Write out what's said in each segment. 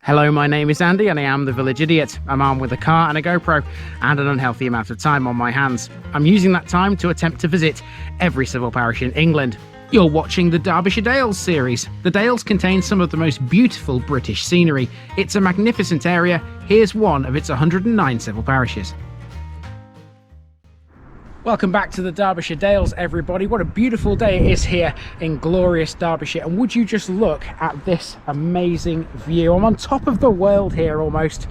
Hello, my name is Andy and I am the Village Idiot. I'm armed with a car and a GoPro and an unhealthy amount of time on my hands. I'm using that time to attempt to visit every civil parish in England. You're watching the Derbyshire Dales series. The Dales contain some of the most beautiful British scenery. It's a magnificent area. Here's one of its 109 civil parishes. Welcome back to the Derbyshire Dales, everybody. What a beautiful day it is here in glorious Derbyshire. And would you just look at this amazing view? I'm on top of the world here almost.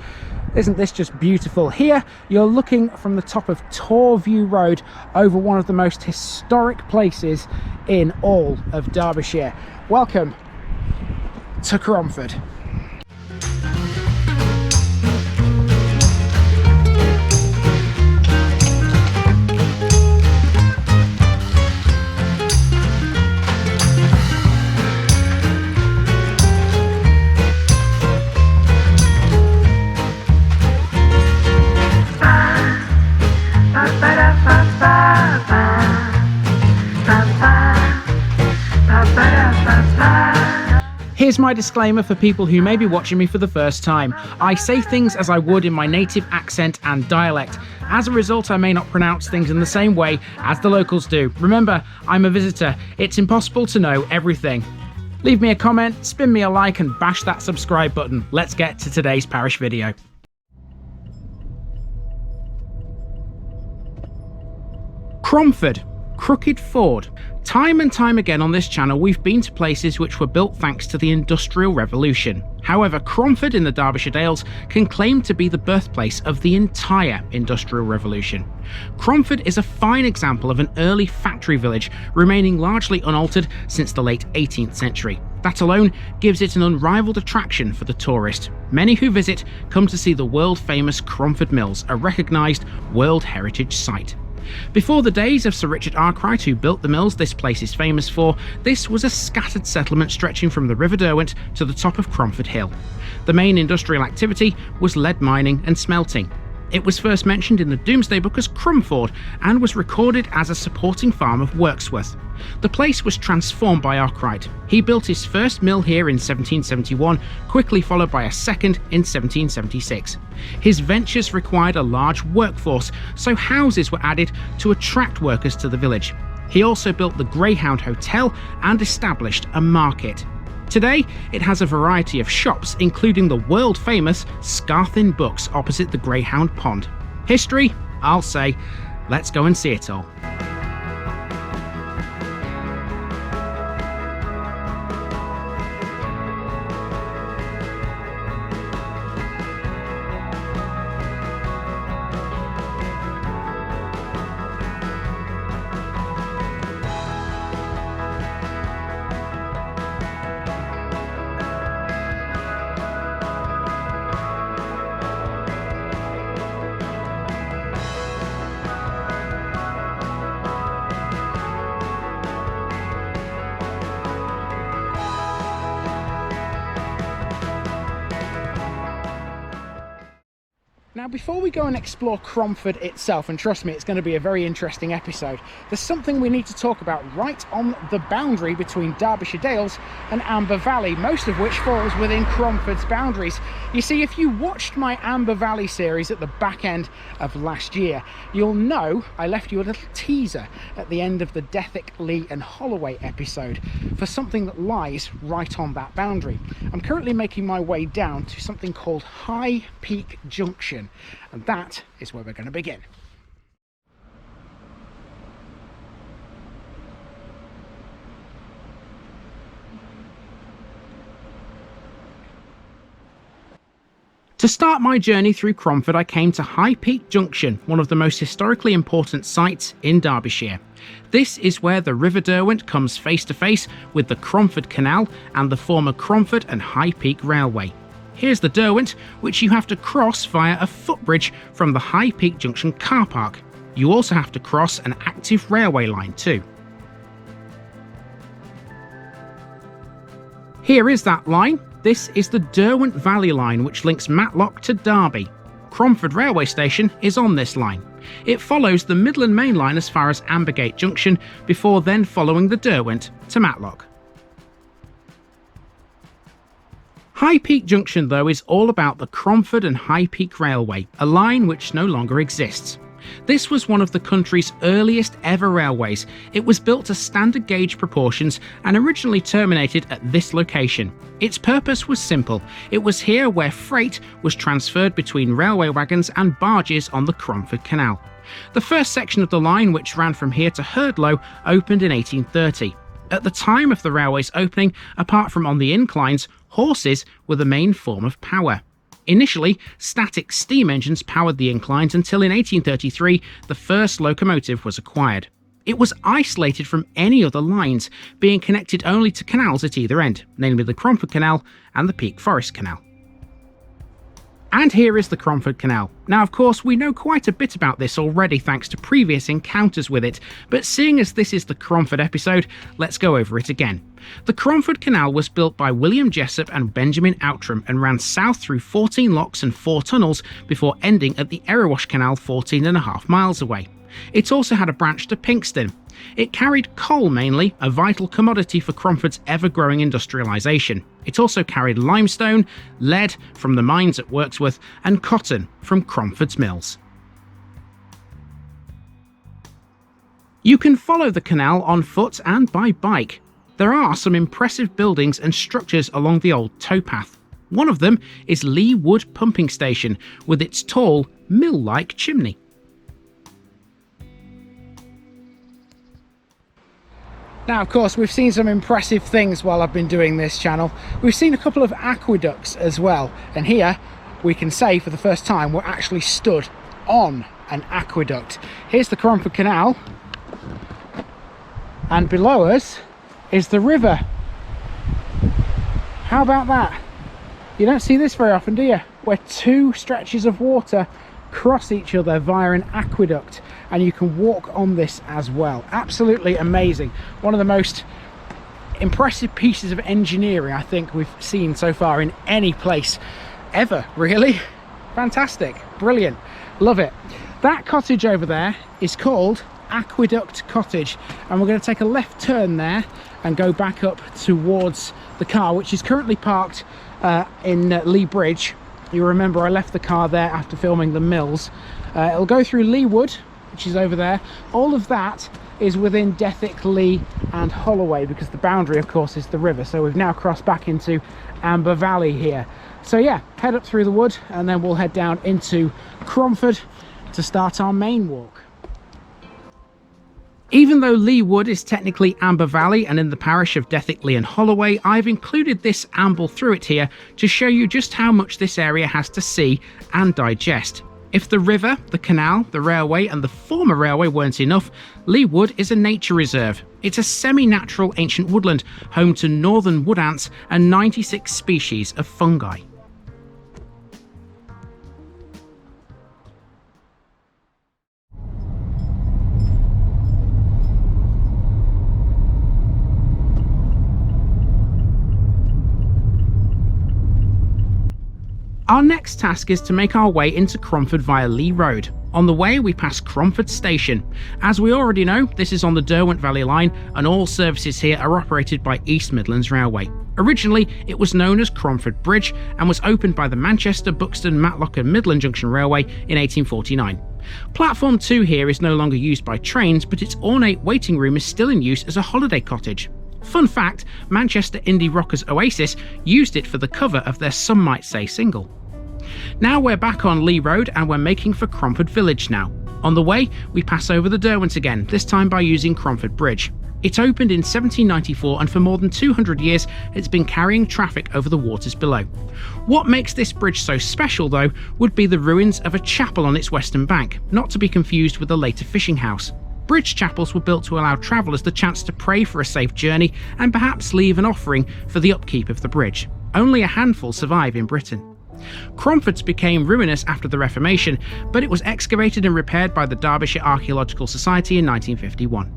Isn't this just beautiful? Here, you're looking from the top of Torview Road over one of the most historic places in all of Derbyshire. Welcome to Cromford. Here's my disclaimer for people who may be watching me for the first time. I say things as I would in my native accent and dialect. As a result, I may not pronounce things in the same way as the locals do. Remember, I'm a visitor. It's impossible to know everything. Leave me a comment, spin me a like and bash that subscribe button. Let's get to today's parish video. Cromford, Crooked Ford. Time and time again on this channel we've been to places which were built thanks to the Industrial Revolution. However, Cromford in the Derbyshire Dales can claim to be the birthplace of the entire Industrial Revolution. Cromford is a fine example of an early factory village remaining largely unaltered since the late 18th century. That alone gives it an unrivalled attraction for the tourist. Many who visit come to see the world-famous Cromford Mills, a recognised World Heritage Site. Before the days of Sir Richard Arkwright, who built the mills this place is famous for, this was a scattered settlement stretching from the River Derwent to the top of Cromford Hill. The main industrial activity was lead mining and smelting. It was first mentioned in the Domesday Book as Crumforde and was recorded as a supporting farm of Wirksworth. The place was transformed by Arkwright. He built his first mill here in 1771, quickly followed by a second in 1776. His ventures required a large workforce, so houses were added to attract workers to the village. He also built the Greyhound Hotel and established a market. Today, it has a variety of shops, including the world-famous Scarn Rock opposite the Greyhound Pond. History? I'll say, let's go and see it all. Now, before we go and explore Cromford itself, and trust me, it's going to be a very interesting episode, there's something we need to talk about right on the boundary between Derbyshire Dales and Amber Valley, most of which falls within Cromford's boundaries. You see, if you watched my Amber Valley series at the back end of last year, you'll know I left you a little teaser at the end of the Dethick, Lee and Holloway episode for something that lies right on that boundary. I'm currently making my way down to something called High Peak Junction, and that is where we're going to begin. To start my journey through Cromford, I came to High Peak Junction, one of the most historically important sites in Derbyshire. This is where the River Derwent comes face to face with the Cromford Canal and the former Cromford and High Peak Railway. Here's the Derwent, which you have to cross via a footbridge from the High Peak Junction car park. You also have to cross an active railway line too. Here is that line. This is the Derwent Valley line, which links Matlock to Derby. Cromford railway station is on this line. It follows the Midland Main Line as far as Ambergate Junction, before then following the Derwent to Matlock. High Peak Junction, though, is all about the Cromford and High Peak Railway, a line which no longer exists. This was one of the country's earliest ever railways. It was built to standard gauge proportions and originally terminated at this location. Its purpose was simple. It was here where freight was transferred between railway wagons and barges on the Cromford Canal. The first section of the line, which ran from here to Herdlow, opened in 1830. At the time of the railway's opening, apart from on the inclines, horses were the main form of power. Initially, static steam engines powered the inclines until in 1833 the first locomotive was acquired. It was isolated from any other lines, being connected only to canals at either end, namely the Cromford Canal and the Peak Forest Canal. And here is the Cromford Canal. Now, of course, we know quite a bit about this already thanks to previous encounters with it, but seeing as this is the Cromford episode, let's go over it again. The Cromford Canal was built by William Jessup and Benjamin Outram and ran south through 14 locks and 4 tunnels before ending at the Erewash Canal 14.5 miles away. It also had a branch to Pinxton. It carried coal mainly, a vital commodity for Cromford's ever-growing industrialisation. It also carried limestone, lead from the mines at Wirksworth, and cotton from Cromford Mills. You can follow the canal on foot and by bike. There are some impressive buildings and structures along the old towpath. One of them is Lee Wood Pumping Station with its tall, mill-like chimney. Now, of course, we've seen some impressive things while I've been doing this channel. We've seen a couple of aqueducts as well, and here we can say for the first time we're actually stood on an aqueduct. Here's the Cromford Canal, and below us is the river. How about that? You don't see this very often, do you? Where two stretches of water cross each other via an aqueduct, and you can walk on this as well. Absolutely amazing. One of the most impressive pieces of engineering I think we've seen so far in any place ever, really. Fantastic, brilliant, love it. That cottage over there is called Aqueduct Cottage, and we're going to take a left turn there and go back up towards the car, which is currently parked in Lee Bridge. You remember I left the car there after filming the mills. It'll go through Lee Wood, which is over there. All of that is within Dethick, Lee and Holloway, because the boundary of course is the river. So we've now crossed back into Amber Valley here. So yeah, head up through the wood and then we'll head down into Cromford to start our main walk. Even though Lee Wood is technically Amber Valley and in the parish of Dethick, Lee and Holloway, I've included this amble through it here to show you just how much this area has to see and digest. If the river, the canal, the railway and the former railway weren't enough, Lee Wood is a nature reserve. It's a semi-natural ancient woodland, home to northern wood ants and 96 species of fungi. Our next task is to make our way into Cromford via Lee Road. On the way, we pass Cromford Station. As we already know, this is on the Derwent Valley Line, and all services here are operated by East Midlands Railway. Originally, it was known as Cromford Bridge and was opened by the Manchester, Buxton, Matlock and Midland Junction Railway in 1849. Platform 2 here is no longer used by trains, but its ornate waiting room is still in use as a holiday cottage. Fun fact, Manchester indie rockers Oasis used it for the cover of their Some Might Say single. Now we're back on Lee Road and we're making for Cromford Village now. On the way, we pass over the Derwent again, this time by using Cromford Bridge. It opened in 1794 and for more than 200 years it's been carrying traffic over the waters below. What makes this bridge so special though would be the ruins of a chapel on its western bank, not to be confused with the later fishing house. Bridge chapels were built to allow travellers the chance to pray for a safe journey and perhaps leave an offering for the upkeep of the bridge. Only a handful survive in Britain. Cromford's became ruinous after the Reformation, but it was excavated and repaired by the Derbyshire Archaeological Society in 1951.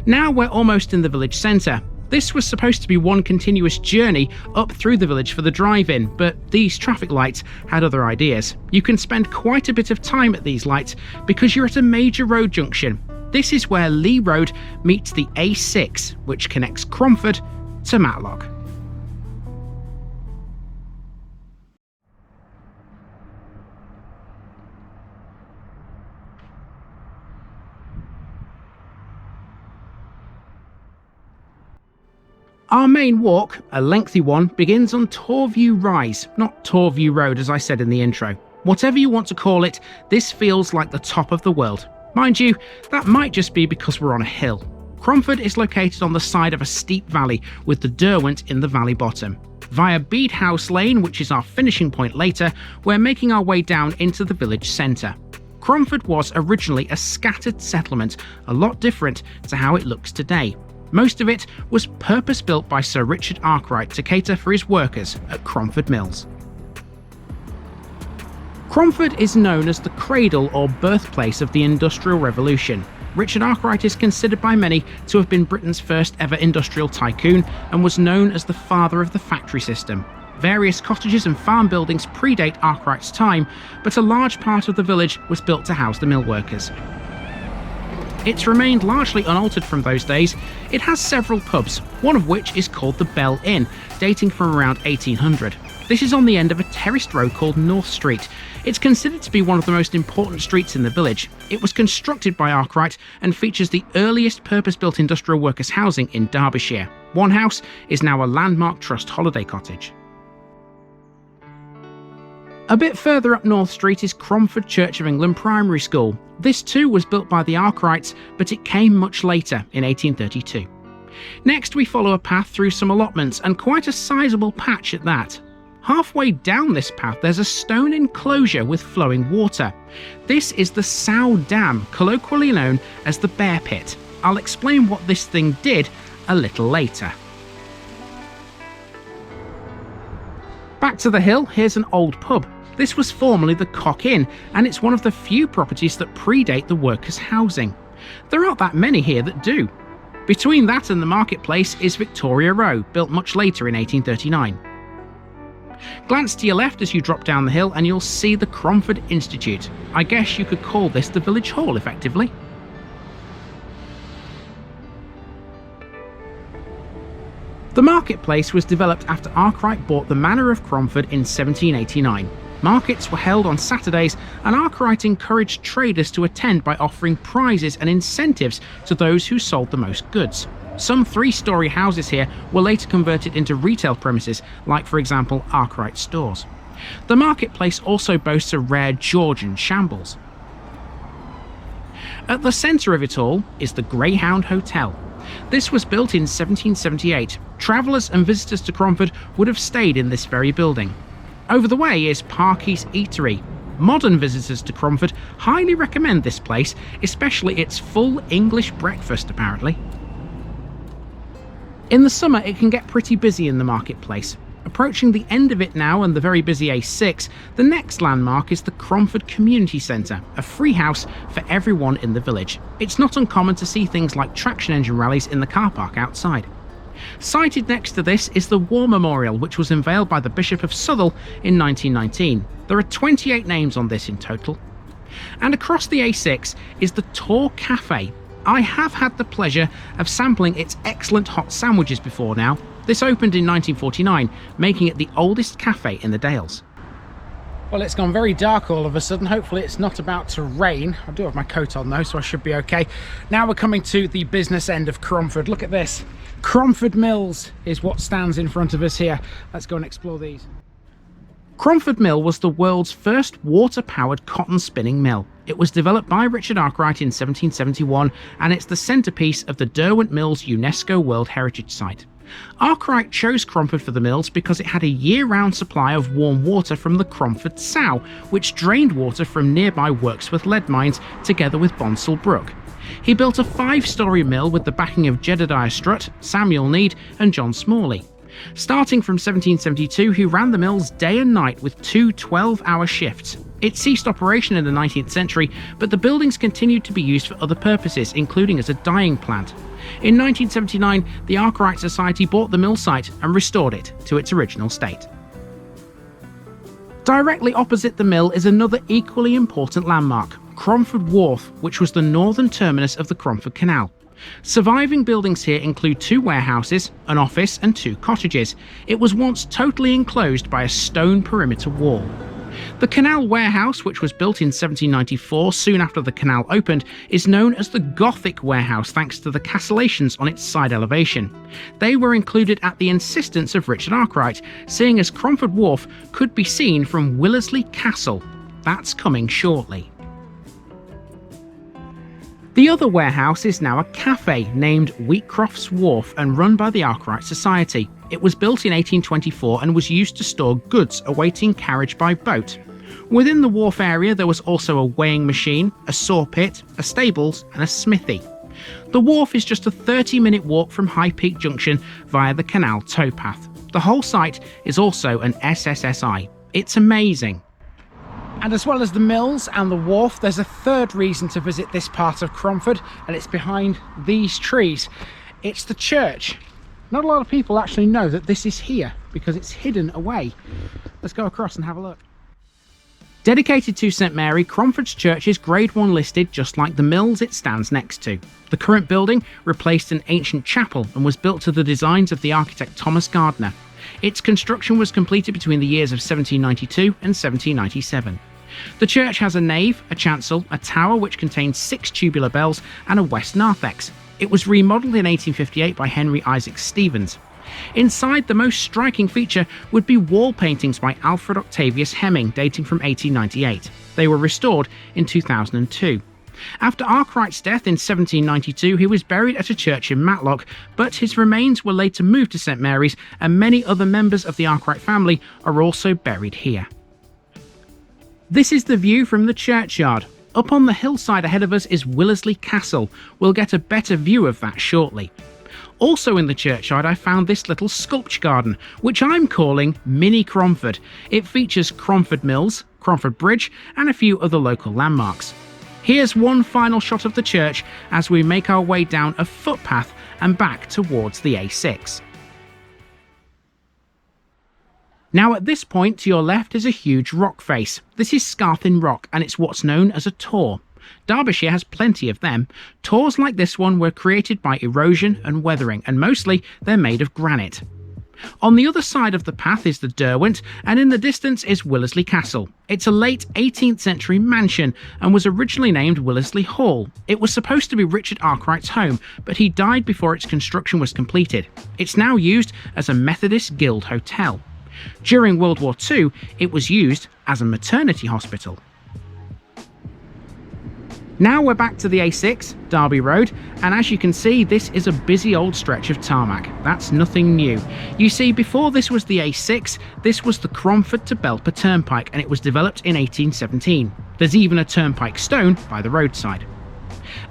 Now we're almost in the village centre. This was supposed to be one continuous journey up through the village for the drive-in, but these traffic lights had other ideas. You can spend quite a bit of time at these lights because you're at a major road junction. This is where Lee Road meets the A6, which connects Cromford to Matlock. Our main walk, a lengthy one, begins on Torview Rise, not Torview Road as I said in the intro. Whatever you want to call it, this feels like the top of the world. Mind you, that might just be because we're on a hill. Cromford is located on the side of a steep valley, with the Derwent in the valley bottom. Via Beadhouse Lane, which is our finishing point later, we're making our way down into the village centre. Cromford was originally a scattered settlement, a lot different to how it looks today. Most of it was purpose-built by Sir Richard Arkwright to cater for his workers at Cromford Mills. Cromford is known as the cradle or birthplace of the Industrial Revolution. Richard Arkwright is considered by many to have been Britain's first ever industrial tycoon and was known as the father of the factory system. Various cottages and farm buildings predate Arkwright's time, but a large part of the village was built to house the mill workers. It's remained largely unaltered from those days. It has several pubs, one of which is called the Bell Inn, dating from around 1800. This is on the end of a terraced road called North Street. It's considered to be one of the most important streets in the village. It was constructed by Arkwright and features the earliest purpose-built industrial workers' housing in Derbyshire. One house is now a landmark trust holiday cottage. A bit further up North Street is Cromford Church of England Primary School. This too was built by the Arkwrights, but it came much later, in 1832. Next we follow a path through some allotments, and quite a sizable patch at that. Halfway down this path there's a stone enclosure with flowing water. This is the Sow Dam, colloquially known as the Bear Pit. I'll explain what this thing did a little later. Back to the hill, here's an old pub. This was formerly the Cock Inn, and it's one of the few properties that predate the workers' housing. There aren't that many here that do. Between that and the marketplace is Victoria Row, built much later in 1839. Glance to your left as you drop down the hill and you'll see the Cromford Institute. I guess you could call this the village hall effectively. The marketplace was developed after Arkwright bought the manor of Cromford in 1789. Markets were held on Saturdays, and Arkwright encouraged traders to attend by offering prizes and incentives to those who sold the most goods. Some three-storey houses here were later converted into retail premises, like for example Arkwright stores. The marketplace also boasts a rare Georgian shambles. At the centre of it all is the Greyhound Hotel. This was built in 1778. Travellers and visitors to Cromford would have stayed in this very building. Over the way is Parky's Eatery. Modern visitors to Cromford highly recommend this place, especially its full English breakfast apparently. In the summer it can get pretty busy in the marketplace. Approaching the end of it now and the very busy A6, the next landmark is the Cromford Community Centre, a free house for everyone in the village. It's not uncommon to see things like traction engine rallies in the car park outside. Sited next to this is the War Memorial, which was unveiled by the Bishop of Southwell in 1919. There are 28 names on this in total. And across the A6 is the Tor Cafe. I have had the pleasure of sampling its excellent hot sandwiches before now. This opened in 1949, making it the oldest cafe in the Dales. Well, it's gone very dark all of a sudden. Hopefully it's not about to rain. I do have my coat on though, so I should be okay. Now we're coming to the business end of Cromford. Look at this. Cromford Mills is what stands in front of us here. Let's go and explore these. Cromford Mill was the world's first water-powered cotton spinning mill. It was developed by Richard Arkwright in 1771, and it's the centrepiece of the Derwent Mills UNESCO World Heritage Site. Arkwright chose Cromford for the mills because it had a year-round supply of warm water from the Cromford Sow, which drained water from nearby Wirksworth lead mines together with Bonsall Brook. He built a 5-storey mill with the backing of Jedediah Strutt, Samuel Need and John Smalley. Starting from 1772, he ran the mills day and night with 2 12-hour shifts. It ceased operation in the 19th century, but the buildings continued to be used for other purposes, including as a dyeing plant. In 1979, the Arkwright Society bought the mill site and restored it to its original state. Directly opposite the mill is another equally important landmark, Cromford Wharf, which was the northern terminus of the Cromford Canal. Surviving buildings here include 2 warehouses, an office and 2 cottages. It was once totally enclosed by a stone perimeter wall. The canal warehouse, which was built in 1794 soon after the canal opened, is known as the Gothic warehouse thanks to the castellations on its side elevation. They were included at the insistence of Richard Arkwright, seeing as Cromford Wharf could be seen from Willersley Castle. That's coming shortly. The other warehouse is now a cafe named Wheatcroft's Wharf and run by the Arkwright Society. It was built in 1824 and was used to store goods awaiting carriage by boat. Within the wharf area there was also a weighing machine, a saw pit, a stables and a smithy. The wharf is just a 30-minute walk from High Peak Junction via the canal towpath. The whole site is also an SSSI. It's amazing. And as well as the mills and the wharf, there's a third reason to visit this part of Cromford, and it's behind these trees. It's the church. Not a lot of people actually know that this is here because it's hidden away. Let's go across and have a look. Dedicated to St Mary, Cromford's church is Grade 1 listed just like the mills it stands next to. The current building replaced an ancient chapel and was built to the designs of the architect Thomas Gardner. Its construction was completed between the years of 1792 and 1797. The church has a nave, a chancel, a tower which contains 6 tubular bells and a west narthex. It was remodelled in 1858 by Henry Isaac Stevens. Inside, the most striking feature would be wall paintings by Alfred Octavius Hemming dating from 1898. They were restored in 2002. After Arkwright's death in 1792, he was buried at a church in Matlock, but his remains were later moved to St Mary's, and many other members of the Arkwright family are also buried here. This is the view from the churchyard. Up on the hillside ahead of us is Willersley Castle. We'll get a better view of that shortly. Also in the churchyard I found this little sculpture garden, which I'm calling Mini Cromford. It features Cromford Mills, Cromford Bridge and a few other local landmarks. Here's one final shot of the church as we make our way down a footpath and back towards the A6. Now at this point to your left is a huge rock face. This is Scarin Rock and it's what's known as a tor. Derbyshire has plenty of them. Tors like this one were created by erosion and weathering, and mostly they're made of granite. On the other side of the path is the Derwent, and in the distance is Willersley Castle. It's a late 18th century mansion and was originally named Willersley Hall. It was supposed to be Richard Arkwright's home, but he died before its construction was completed. It's now used as a Methodist Guild hotel. During World War II, it was used as a maternity hospital. Now we're back to the A6, Derby Road, and as you can see, this is a busy old stretch of tarmac. That's nothing new. You see, before this was the A6, this was the Cromford to Belper turnpike, and it was developed in 1817. There's even a turnpike stone by the roadside.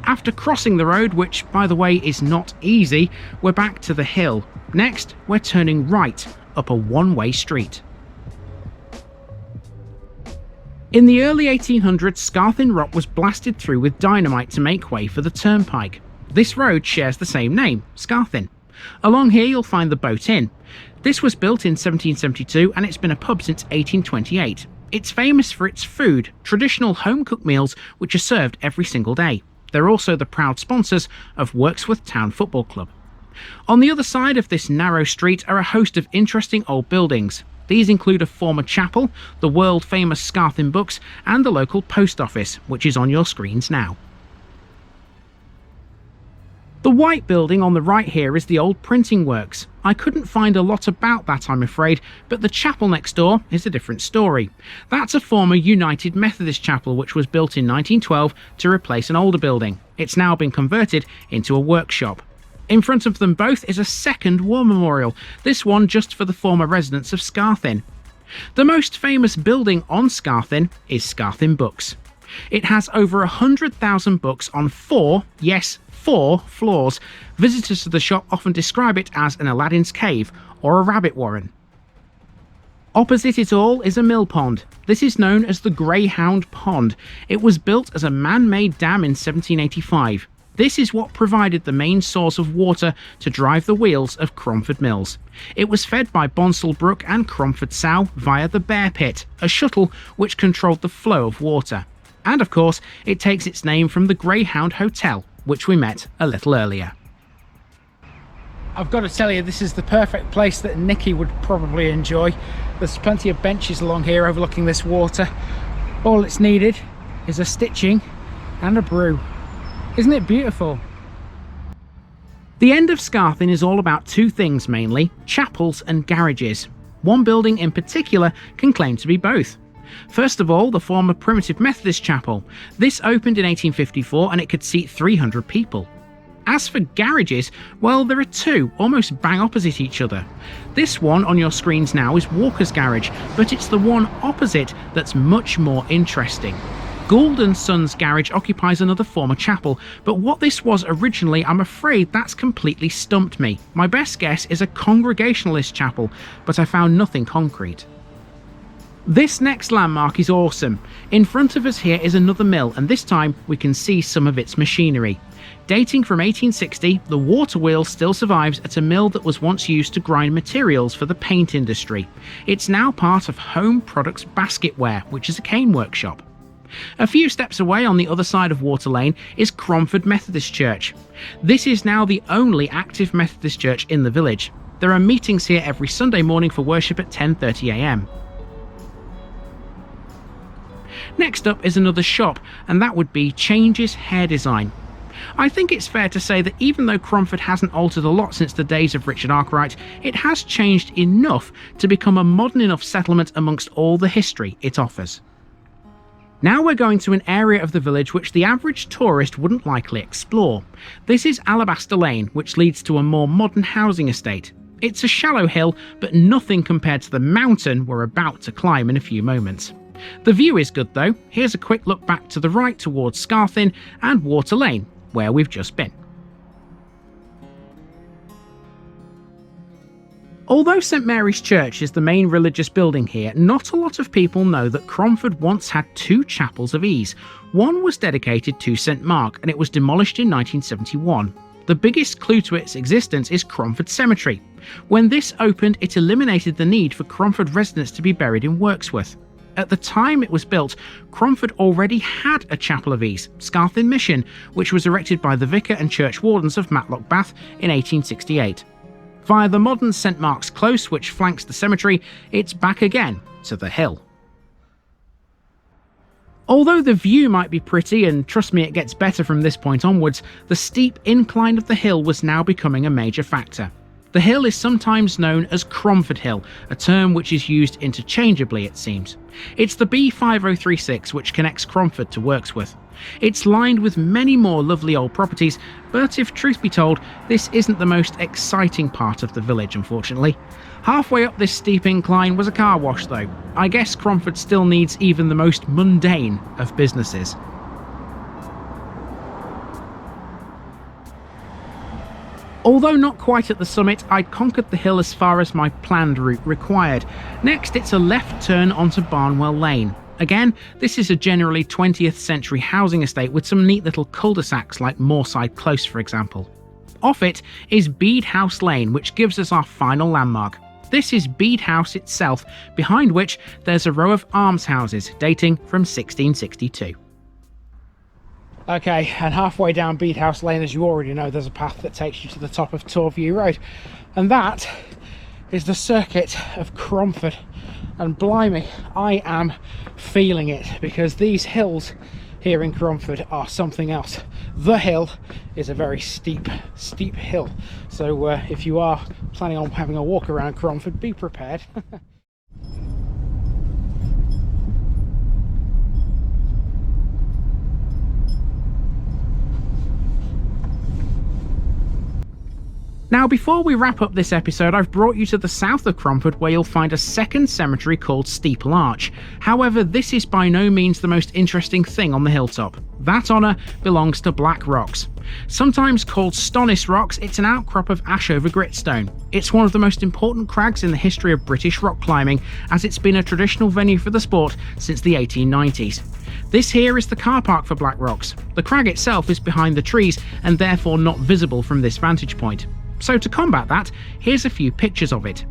After crossing the road, which by the way is not easy, we're back to the hill. Next, we're turning right up a one-way street. In the early 1800s, Scarin Rock was blasted through with dynamite to make way for the turnpike. This road shares the same name, Scarin. Along here you'll find the Boat Inn. This was built in 1772 and it's been a pub since 1828. It's famous for its food, traditional home-cooked meals which are served every single day. They're also the proud sponsors of Wirksworth Town Football Club. On the other side of this narrow street are a host of interesting old buildings. These include a former chapel, the world-famous Scarin Books, and the local post office, which is on your screens now. The white building on the right here is the old printing works. I couldn't find a lot about that, I'm afraid, but the chapel next door is a different story. That's a former United Methodist chapel which was built in 1912 to replace an older building. It's now been converted into a workshop. In front of them both is a second war memorial, this one just for the former residents of Scarin. The most famous building on Scarin is Scarin Books. It has over 100,000 books on 4 floors. Visitors to the shop often describe it as an Aladdin's cave or a rabbit warren. Opposite it all is a mill pond. This is known as the Greyhound Pond. It was built as a man-made dam in 1785. This is what provided the main source of water to drive the wheels of Cromford Mills. It was fed by Bonsall Brook and Cromford Sow via the Bear Pit, a shuttle which controlled the flow of water. And of course, it takes its name from the Greyhound Hotel, which we met a little earlier. I've got to tell you, this is the perfect place that Nikki would probably enjoy. There's plenty of benches along here overlooking this water. All it's needed is a stitching and a brew. Isn't it beautiful? The end of Scarthin is all about two things mainly: chapels and garages. One building in particular can claim to be both. First of all, the former Primitive Methodist Chapel. This opened in 1854 and it could seat 300 people. As for garages, well, there are two, almost bang opposite each other. This one on your screens now is Walker's Garage, but it's the one opposite that's much more interesting. Gould & Sons Garage occupies another former chapel, but what this was originally, I'm afraid that's completely stumped me. My best guess is a Congregationalist chapel, but I found nothing concrete. This next landmark is awesome. In front of us here is another mill, and this time we can see some of its machinery. Dating from 1860, the water wheel still survives at a mill that was once used to grind materials for the paint industry. It's now part of Home Products Basketware, which is a cane workshop. A few steps away on the other side of Water Lane is Cromford Methodist Church. This is now the only active Methodist church in the village. There are meetings here every Sunday morning for worship at 10:30 AM. Next up is another shop, and that would be Changes Hair Design. I think it's fair to say that even though Cromford hasn't altered a lot since the days of Richard Arkwright, it has changed enough to become a modern enough settlement amongst all the history it offers. Now we're going to an area of the village which the average tourist wouldn't likely explore. This is Alabaster Lane, which leads to a more modern housing estate. It's a shallow hill, but nothing compared to the mountain we're about to climb in a few moments. The view is good though. Here's a quick look back to the right towards Scarthin and Water Lane, where we've just been. Although St Mary's Church is the main religious building here, not a lot of people know that Cromford once had two chapels of ease. One was dedicated to St Mark and it was demolished in 1971. The biggest clue to its existence is Cromford Cemetery. When this opened, it eliminated the need for Cromford residents to be buried in Wirksworth. At the time it was built, Cromford already had a chapel of ease, Scarthin Mission, which was erected by the vicar and church wardens of Matlock, Bath in 1868. Via the modern St Mark's Close, which flanks the cemetery, it's back again to the hill. Although the view might be pretty, and trust me it gets better from this point onwards, the steep incline of the hill was now becoming a major factor. The hill is sometimes known as Cromford Hill, a term which is used interchangeably it seems. It's the B5036 which connects Cromford to Wirksworth. It's lined with many more lovely old properties, but if truth be told, this isn't the most exciting part of the village unfortunately. Halfway up this steep incline was a car wash though. I guess Cromford still needs even the most mundane of businesses. Although not quite at the summit, I'd conquered the hill as far as my planned route required. Next, it's a left turn onto Barnwell Lane. Again, this is a generally 20th century housing estate with some neat little cul-de-sacs like Moorside Close for example. Off it is Bede House Lane, which gives us our final landmark. This is Bede House itself, behind which there's a row of almshouses dating from 1662. Okay, and halfway down Bede House Lane, as you already know, there's a path that takes you to the top of Torview Road. And that is the circuit of Cromford. And blimey, I am feeling it, because these hills here in Cromford are something else. The hill is a very steep hill. So if you are planning on having a walk around Cromford, be prepared. Now, before we wrap up this episode, I've brought you to the south of Cromford where you'll find a second cemetery called Steeple Arch. However, this is by no means the most interesting thing on the hilltop. That honour belongs to Black Rocks. Sometimes called Stonis Rocks, it's an outcrop of ash over gritstone. It's one of the most important crags in the history of British rock climbing, as it's been a traditional venue for the sport since the 1890s. This here is the car park for Black Rocks. The crag itself is behind the trees and therefore not visible from this vantage point. So to combat that, here's a few pictures of it.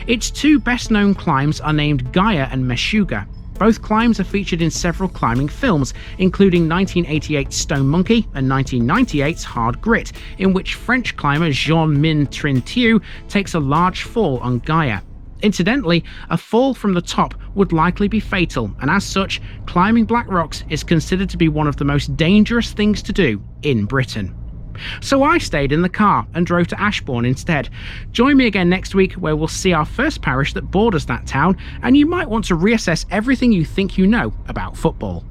Its two best known climbs are named Gaia and Meshuggah. Both climbs are featured in several climbing films, including 1988's Stone Monkey and 1998's Hard Grit, in which French climber Jean-Min Trintieux takes a large fall on Gaia. Incidentally, a fall from the top would likely be fatal, and as such, climbing Black Rocks is considered to be one of the most dangerous things to do in Britain. So I stayed in the car and drove to Ashbourne instead. Join me again next week, where we'll see our first parish that borders that town, and you might want to reassess everything you think you know about football.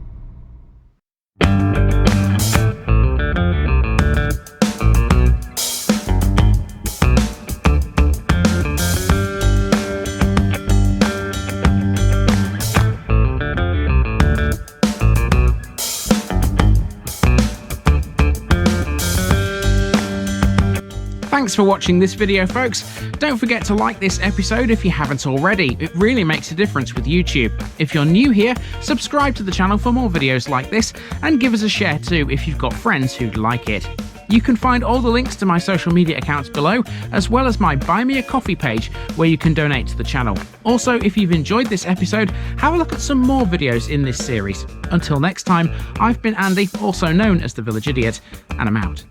Thanks for watching this video, folks. Don't forget to like this episode if you haven't already. It really makes a difference with YouTube. If you're new here, subscribe to the channel for more videos like this, and give us a share too if you've got friends who'd like it. You can find all the links to my social media accounts below, as well as my Buy Me a Coffee page where you can donate to the channel. Also, if you've enjoyed this episode, have a look at some more videos in this series. Until next time, I've been Andy, also known as the Village Idiot, and I'm out.